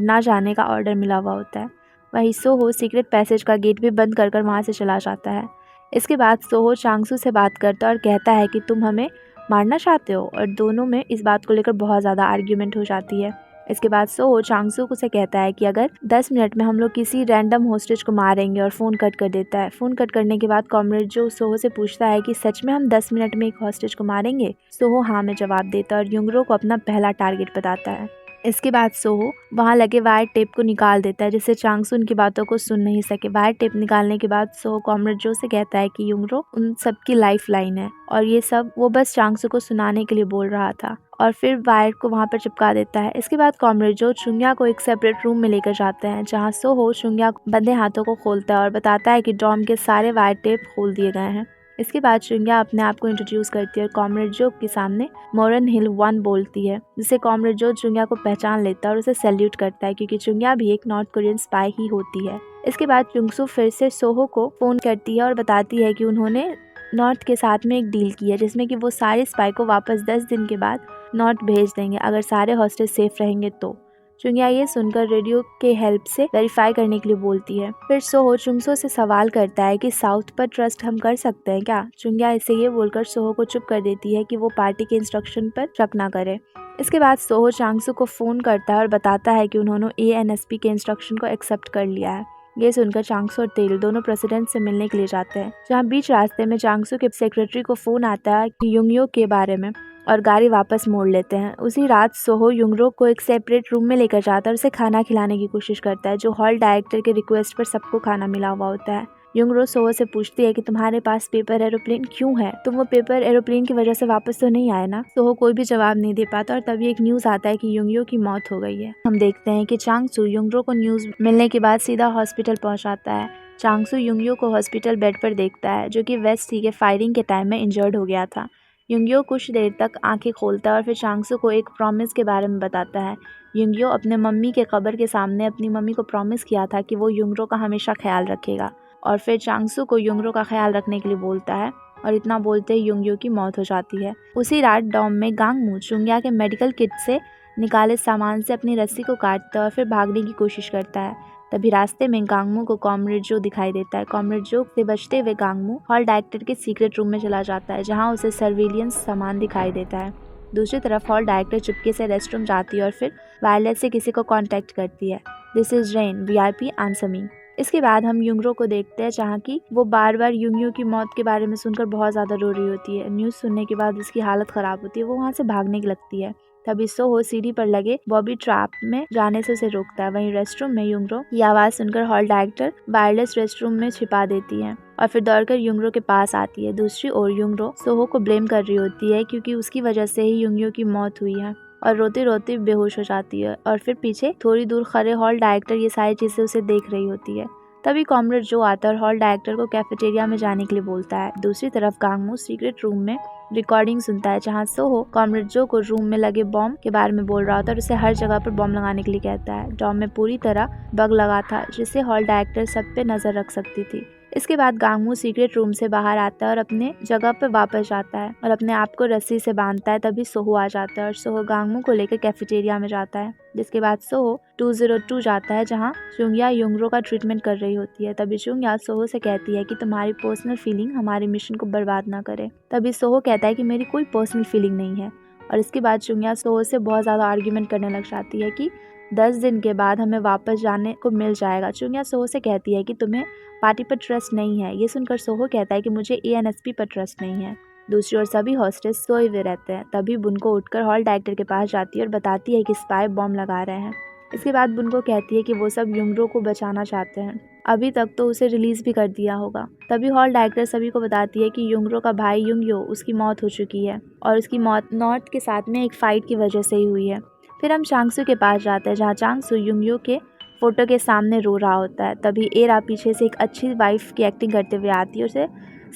ना जाने का ऑर्डर मिला हुआ होता है। वहीं सोहो सीक्रेट पैसेज का गेट भी बंद कर वहाँ से चला जाता है। इसके बाद सोहो चांगसू से बात करता है और कहता है कि तुम हमें मारना चाहते हो और दोनों में इस बात को लेकर बहुत ज़्यादा आर्ग्यूमेंट हो जाती है। इसके बाद सोहो चांगसू को से कहता है कि अगर 10 मिनट में हम लोग किसी रैंडम होस्टेज को मारेंगे और फ़ोन कट कर देता है। फ़ोन कट करने के बाद कॉमरेड जो सोहो से पूछता है कि सच में हम 10 मिनट में एक होस्टेज को मारेंगे। सोहो हाँ में जवाब देता है और युंगरो को अपना पहला टारगेट बताता है। इसके बाद सोहो वहाँ लगे वायर टेप को निकाल देता है जिससे चांगसू उनकी बातों को सुन नहीं सके। वायर टेप निकालने के बाद सोहो कॉमरेड जो से कहता है कि युंगरो उन सबकी लाइफ लाइन है और ये सब वो बस चांगसू को सुनाने के लिए बोल रहा था और फिर वायर को वहाँ पर चिपका देता है। इसके बाद कॉमरेड जो चुंग्या को एक सेपरेट रूम में लेकर जाते हैं जहाँ सोहो चुंग्या बंधे हाथों को खोलता है और बताता है कि डॉम के सारे वायर टेप खोल दिए गए हैं। इसके बाद चुंग्या अपने आप को इंट्रोड्यूस करती है और कॉमरेड जो के सामने मोरन हिल 1 बोलती है जिससे कॉमरेड जो चुंग्या को पहचान लेता है और उसे सैल्यूट करता है क्योंकि चुंग्या भी एक नॉर्थ कोरियन स्पाई ही होती है। इसके बाद चुंगसू फिर से सोहो को फ़ोन करती है और बताती है कि उन्होंने नॉर्थ के साथ में एक डील की है जिसमें कि वो सारे स्पाई को वापस 10 दिन के बाद नॉर्थ भेज देंगे अगर सारे हॉस्टेज सेफ रहेंगे तो। चुंग्या ये सुनकर रेडियो के हेल्प से वेरीफाई करने के लिए बोलती है। फिर सोहो चुंगसो से सवाल करता है कि साउथ पर ट्रस्ट हम कर सकते हैं क्या। चुंग्या इसे ये बोलकर सोहो को चुप कर देती है कि वो पार्टी के इंस्ट्रक्शन पर शक ना करे। इसके बाद सोहो चांगसू को फ़ोन करता है और बताता है कि उन्होंने ANSP के इंस्ट्रक्शन को एक्सेप्ट कर लिया है। ये सुनकर चांगसू और तेल दोनों प्रेसिडेंट से मिलने के लिए जाते हैं जहाँ बीच रास्ते में चांगसू के सेक्रेटरी को फ़ोन आता है युंगयो के बारे में और गाड़ी वापस मोड़ लेते हैं। उसी रात सोहो युंगरो को एक सेपरेट रूम में लेकर जाता है और उसे खाना खिलाने की कोशिश करता है जो हॉल डायरेक्टर के रिक्वेस्ट पर सबको खाना मिला हुआ होता है। युंगरो सोहो से पूछती है कि तुम्हारे पास पेपर एरोप्लेन क्यों है, तुम वो पेपर एरोप्लेन की वजह से वापस तो नहीं आए ना। सोहो कोई भी जवाब नहीं दे पाता और तभी एक न्यूज आता है कि युंगयो की मौत हो गई है। हम देखते हैं कि चांगसू युंगरो को न्यूज मिलने के बाद सीधा हॉस्पिटल पहुंचाता है। चांगसू युंगयो को हॉस्पिटल बेड पर देखता है, जो कि वेस्ट सी के फायरिंग के टाइम में इंजर्ड हो गया था। युंगयो कुछ देर तक आंखें खोलता है और फिर चांगसू को एक प्रॉमिस के बारे में बताता है। युंगयो अपने मम्मी के कब्र के सामने अपनी मम्मी को प्रॉमिस किया था कि वो युंगरो का हमेशा ख्याल रखेगा, और फिर चांगसू को युंगरो का ख्याल रखने के लिए बोलता है, और इतना बोलते ही युंगयो की मौत हो जाती है। उसी रात डॉम में गांगमू चुंग्या के मेडिकल किट से निकाले सामान से अपनी रस्सी को काटता है और फिर भागने की कोशिश करता है। तभी रास्ते में गांगमू को कॉमरेड जो दिखाई देता है। कॉमरेड जो से बचते हुए गांगमू हॉल डायरेक्टर के सीक्रेट रूम में चला जाता है, जहां उसे सर्विलियंस सामान दिखाई देता है। दूसरी तरफ हॉल डायरेक्टर चुपके से रेस्टरूम जाती है और फिर वायरलेस से किसी को कांटेक्ट करती है। This is rain, VIP answer me. इसके बाद हम युंगरो को देखते हैं, जहाँ की वो बार बार युंगयो की मौत के बारे में सुनकर बहुत ज़्यादा रो रही होती है। न्यूज़ सुनने के बाद उसकी हालत ख़राब होती है, वो वहाँ से भागने लगती है। तभी सोहो सीढ़ी पर लगे बॉबी ट्रैप में जाने से उसे रोकता है। वहीं रेस्टरूम में युंगरो की आवाज़ सुनकर हॉल डायरेक्टर वायरलेस रेस्टरूम में छिपा देती है और फिर दौड़कर युंगरो के पास आती है। दूसरी ओर युंगरो सोहो को ब्लेम कर रही होती है, क्योंकि उसकी वजह से ही युंगयो की मौत हुई है, और रोते रोते बेहोश हो जाती है। और फिर पीछे थोड़ी दूर खड़े हॉल डायरेक्टर ये सारी चीज़ें उसे देख रही होती है। तभी कॉमरेड जो आता है और हॉल डायरेक्टर को कैफेटेरिया में जाने के लिए बोलता है। दूसरी तरफ गांगमू सीक्रेट रूम में रिकॉर्डिंग सुनता है, जहां सोहो कॉमरेड जो को रूम में लगे बॉम्ब के बारे में बोल रहा होता है और उसे हर जगह पर बॉम्ब लगाने के लिए कहता है। डॉम में पूरी तरह बग लगा था, जिससे हॉल डायरेक्टर सब पे नजर रख सकती थी। इसके बाद गांगमू सीक्रेट रूम से बाहर आता है और अपने जगह पर वापस जाता है और अपने आप को रस्सी से बांधता है। तभी सोहो आ जाता है और सोहो गांगमू को लेकर कैफेटेरिया में जाता है। जिसके बाद सोहो 202 जाता है, जहां चुंग्या युंगरो का ट्रीटमेंट कर रही होती है। तभी चुंग्या सोहो से कहती है कि तुम्हारी पर्सनल फीलिंग हमारे मिशन को बर्बाद ना करे। तभी सोहो कहता है कि मेरी कोई पर्सनल फीलिंग नहीं है, और इसके बाद चुंग्या सोहो से बहुत ज़्यादा आर्ग्यूमेंट करने लग जाती है कि 10 दिन के बाद हमें वापस जाने को मिल जाएगा। चुंग्या सोहो से कहती है कि तुम्हें पार्टी पर ट्रस्ट नहीं है। ये सुनकर सोहो कहता है कि मुझे ANSP पर ट्रस्ट नहीं है। दूसरी ओर सभी हॉस्टेस सोए हुए रहते हैं। तभी बुनको उठकर हॉल डायरेक्टर के पास जाती है और बताती है कि स्पाई बॉम्ब लगा रहे हैं। इसके बाद बुनको कहती है कि वो सब युंगरो को बचाना चाहते हैं, अभी तक तो उसे रिलीज भी कर दिया होगा। तभी हॉल डायरेक्टर सभी को बताती है कि युंगरो का भाई युंगयो उसकी मौत हो चुकी है, और उसकी मौत नॉर्थ के साथ में एक फाइट की वजह से ही हुई है। फिर हम चांगसू के पास जाते हैं, जहाँ चांगसू युंगयो के फोटो के सामने रो रहा होता है। तभी एरा पीछे से एक अच्छी वाइफ की एक्टिंग करते हुए आती है और उसे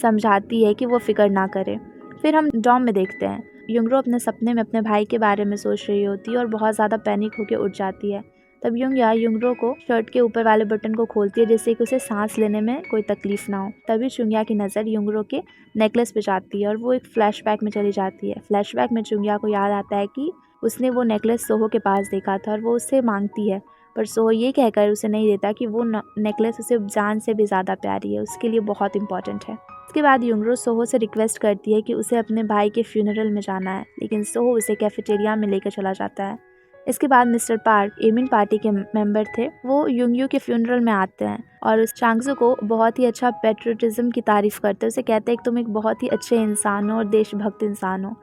समझाती है कि वो फिक्र ना करे। फिर हम डॉम में देखते हैं, युंगरो अपने सपने में अपने भाई के बारे में सोच रही होती है और बहुत ज़्यादा पैनिक होकर उठ जाती है। तब युंगरो को शर्ट के ऊपर वाले बटन को खोलती है, जिससे कि उसे सांस लेने में कोई तकलीफ ना हो। तभी चुंग्या की नज़र युंगरो के नेकलेस पे जाती है और वो एक फ्लैशबैक में चली जाती है। फ्लैशबैक में चुंग्या को याद आता है कि उसने वो नेकलेस सोहो के पास देखा था और वो उससे मांगती है, पर सोहो ये कहकर उसे नहीं देता कि वो नेकलेस उसे जान से भी ज़्यादा प्यारी है, उसके लिए बहुत इंपॉर्टेंट है। इसके बाद युंगरो सोहो से रिक्वेस्ट करती है कि उसे अपने भाई के फ्यूनरल में जाना है, लेकिन सोहो उसे कैफेटेरिया में लेकर चला जाता है। इसके बाद मिस्टर पार्क एमिन पार्टी के मेंबर थे, वो युंगयो के फ्यूनरल में आते हैं और उस चांगसू को बहुत ही अच्छा पेट्रियटिज्म की तारीफ करते हैं। उसे कहते हैं कि तुम एक बहुत ही अच्छे इंसान हो और देशभक्त इंसान हो।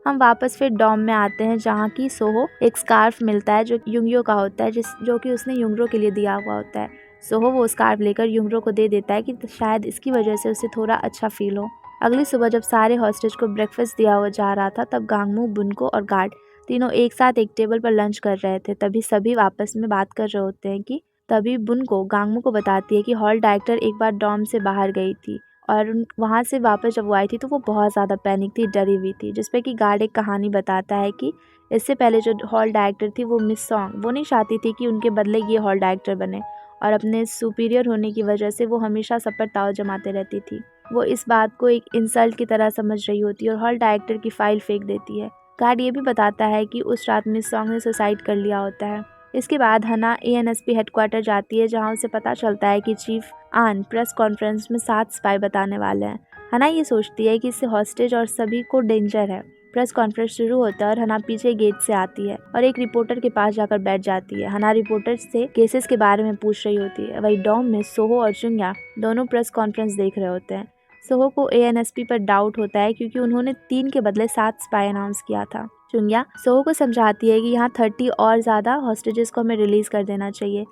हम वापस फिर डॉम में आते हैं, जहाँ की सोहो एक स्कार्फ मिलता है जो युंगयो का होता है, जो कि उसने युंगरो के लिए दिया हुआ होता है। सोहो वो स्कार्फ लेकर युंगरो को दे देता है कि शायद इसकी वजह से उसे थोड़ा अच्छा फील हो। अगली सुबह जब सारे हॉस्टेज को ब्रेकफास्ट दिया हुआ जा रहा था, तब गांगमू, बुनको और गार्ड तीनों एक साथ एक टेबल पर लंच कर रहे थे। तभी सभी आपस में बात कर रहे होते हैं कि तभी बुनको गांगमू को बताती है कि हॉल डायरेक्टर एक बार डॉम से बाहर गई थी और वहाँ से वापस जब वो आई थी तो वो बहुत ज़्यादा पैनिक थी, डरी हुई थी। जिसपे कि गार्ड एक कहानी बताता है कि इससे पहले जो हॉल डायरेक्टर थी वो मिस सॉन्ग, वो नहीं चाहती थी कि उनके बदले ये हॉल डायरेक्टर बने, और अपने सुपीरियर होने की वजह से वो हमेशा सब पर ताव जमाते रहती थी। वो इस बात को एक इंसल्ट की तरह समझ रही होती है और हॉल डायरेक्टर की फाइल फेंक देती है। गार्ड ये भी बताता है कि उस रात मिस सॉन्ग ने सुसाइड कर लिया होता है। इसके बाद हना ANSP हेडक्वार्टर जाती है, जहां उसे पता चलता है कि चीफ आन प्रेस कॉन्फ्रेंस में 7 स्पाई बताने वाले हैं। हना ये सोचती है कि इससे हॉस्टेज और सभी को डेंजर है। प्रेस कॉन्फ्रेंस शुरू होता है और हना पीछे गेट से आती है और एक रिपोर्टर के पास जाकर बैठ जाती है। हना रिपोर्टर से केसेस के बारे में पूछ रही होती है। वही डॉम में सोहो और चुंग्या दोनों प्रेस कॉन्फ्रेंस देख रहे होते हैं। सोहो को ANSP पर डाउट होता है, क्योंकि उन्होंने 3 के बदले 7 स्पाई अनाउंस किया था। चुंग्या सोहो को समझाती है कि यहाँ 30 और ज़्यादा हॉस्टेजेस को हमें रिलीज़ कर देना चाहिए,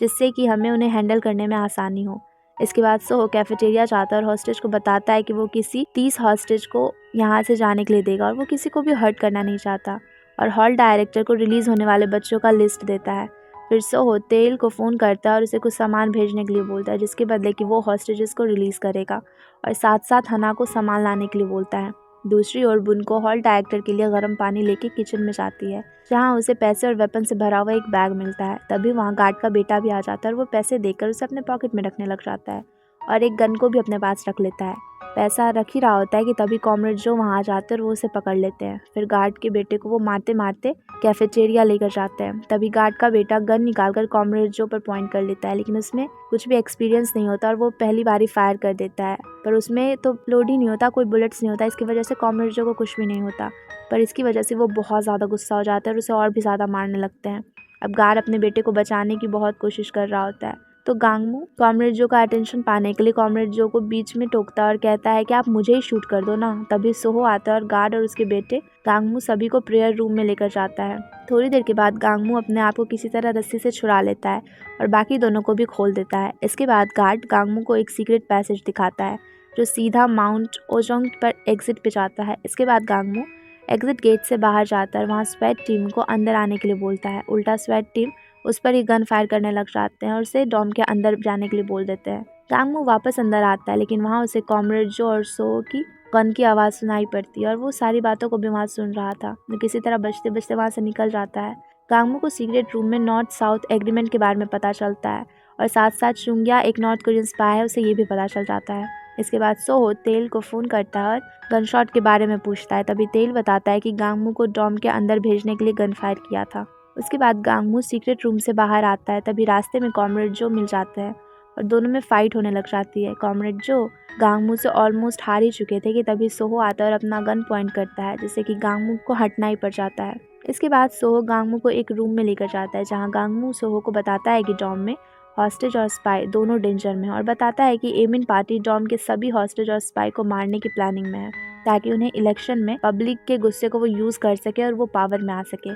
जिससे कि हमें उन्हें हैंडल करने में आसानी हो। इसके बाद सोहो कैफेटेरिया जाता है और हॉस्टेज को बताता है कि वो किसी 30 हॉस्टेज को यहाँ से जाने के लिए देगा और वो किसी को भी हर्ट करना नहीं चाहता, और हॉल डायरेक्टर को रिलीज़ होने वाले बच्चों का लिस्ट देता है। फिर सोहो तेल को फ़ोन करता है और उसे कुछ सामान भेजने के लिए बोलता है, जिसके बदले कि वो हॉस्टेजेस को रिलीज़ करेगा, और साथ साथ हना को सामान लाने के लिए बोलता है। दूसरी ओर बुनको हॉल डायरेक्टर के लिए गर्म पानी लेके किचन में जाती है, जहाँ उसे पैसे और वेपन से भरा हुआ एक बैग मिलता है। तभी वहाँ गार्ड का बेटा भी आ जाता है और वो पैसे देकर उसे अपने पॉकेट में रखने लग जाता है और एक गन को भी अपने पास रख लेता है। पैसा रख ही रहा होता है कि तभी कॉमरेड जो वहाँ आ जाते हैं और वो उसे पकड़ लेते हैं। फिर गार्ड के बेटे को वो मारते मारते कैफेटेरिया लेकर जाते हैं। तभी गार्ड का बेटा गन निकालकर कॉमरेड जो पर पॉइंट कर लेता है, लेकिन उसमें कुछ भी एक्सपीरियंस नहीं होता और वो पहली बार ही फायर कर देता है, पर उसमें तो लोड ही नहीं होता, कोई बुलेट्स नहीं होता। इसकी वजह से कॉमरेड जो को कुछ भी नहीं होता, पर इसकी वजह से वो बहुत ज़्यादा गुस्सा हो जाता है और उसे और भी ज़्यादा मारने लगते हैं। अब गार्ड अपने बेटे को बचाने की बहुत कोशिश कर रहा होता है, तो गांगमू कॉमरेड जो का अटेंशन पाने के लिए कॉमरेड जो को बीच में टोकता है और कहता है कि आप मुझे ही शूट कर दो ना। तभी सोहो आता है और गार्ड और उसके बेटे गांगमू सभी को प्रेयर रूम में लेकर जाता है। थोड़ी देर के बाद गांगमू अपने आप को किसी तरह रस्सी से छुड़ा लेता है और बाकी दोनों को भी खोल देता है। इसके बाद गार्ड गांगमू को एक सीक्रेट पैसेज दिखाता है जो सीधा माउंट ओजोंग पर एग्जिट पे जाता है। इसके बाद गांगमू एग्जिट गेट से बाहर जाता है और वहाँ स्वैट टीम को अंदर आने के लिए बोलता है। उल्टा स्वैट टीम उस पर ही गन फायर करने लग जाते हैं और उसे डॉम के अंदर जाने के लिए बोल देते हैं। गांगमू वापस अंदर आता है, लेकिन वहाँ उसे कॉमरेड जो और सोहो की गन की आवाज़ सुनाई पड़ती है और वो सारी बातों को भी वहाँ सुन रहा था। वो किसी तरह बचते बचते वहाँ से निकल जाता है। गांगमू को सीक्रेट रूम में नॉर्थ साउथ एग्रीमेंट के बारे में पता चलता है और साथ साथ शुंग्या एक नॉर्थ कोरियन स्पाई है, उसे ये भी पता चल जाता है। इसके बाद सोहो तेल को फ़ोन करता है और गनशॉट के बारे में पूछता है। तभी तेल बताता है कि गांगमू को डॉम के अंदर भेजने के लिए गन फायर किया था। उसके बाद गांगमू सीक्रेट रूम से बाहर आता है। तभी रास्ते में कॉमरेड जो मिल जाते हैं और दोनों में फाइट होने लग जाती है। कॉमरेड जो गांगमू से ऑलमोस्ट हार ही चुके थे कि तभी सोहो आता है और अपना गन पॉइंट करता है, जिससे कि गांगमू को हटना ही पड़ जाता है। इसके बाद सोहो गांगमू को एक रूम में लेकर जाता है, जहाँ गांगमू सोहो को बताता है कि डॉम में हॉस्टेज और स्पाई दोनों डेंजर में है और बताता है कि एमिन पार्टी डॉम के सभी हॉस्टेज और स्पाई को मारने की प्लानिंग में है, ताकि उन्हें इलेक्शन में पब्लिक के गुस्से को वो यूज़ कर सके और वो पावर में आ सके।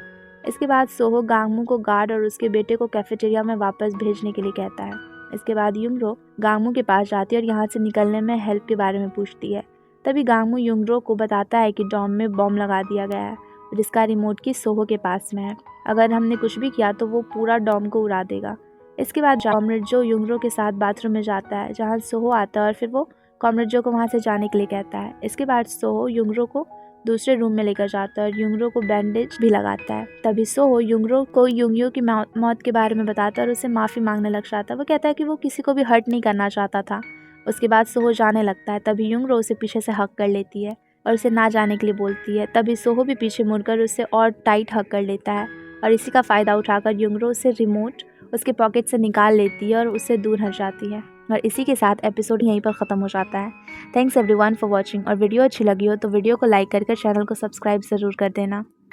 इसके बाद सोहो गांगमू को गार्ड और उसके बेटे को कैफेटेरिया में वापस भेजने के लिए कहता है। इसके बाद युंगरो गांगमू के पास जाती है और यहाँ से निकलने में हेल्प के बारे में पूछती है। तभी गांगमू युंगरो को बताता है कि डॉम में बॉम्ब लगा दिया गया है, जिसका रिमोट की सोहो के पास में है। अगर हमने कुछ भी किया तो वो पूरा डॉम को उड़ा देगा। इसके बाद कॉमरेड जो युंगरो के साथ बाथरूम में जाता है, जहाँ सोहो आता है और फिर वो कॉमरेड जो को वहाँ से जाने के लिए कहता है। इसके बाद सोहो युंगरो को दूसरे रूम में लेकर जाता है और युंगरो को बैंडेज भी लगाता है। तभी सोहो युंगरो को युंगयो की मौत के बारे में बताता है और उसे माफ़ी मांगने लग जाता है। वो कहता है कि वो किसी को भी हर्ट नहीं करना चाहता था। उसके बाद सोहो जाने लगता है। तभी युंगरो उसे पीछे से हक कर लेती है और उसे ना जाने के लिए बोलती है। तभी सोहो भी पीछे मुड़कर उसे और टाइट हक कर लेता है और इसी का फ़ायदा उठाकर युंगरो उसे रिमोट उसके पॉकेट से निकाल लेती है और उससे दूर हट जाती है। और इसी के साथ एपिसोड यहीं पर ख़त्म हो जाता है। Thanks everyone for watching. और वीडियो अच्छी लगी हो तो वीडियो को लाइक करके चैनल को सब्सक्राइब ज़रूर कर देना।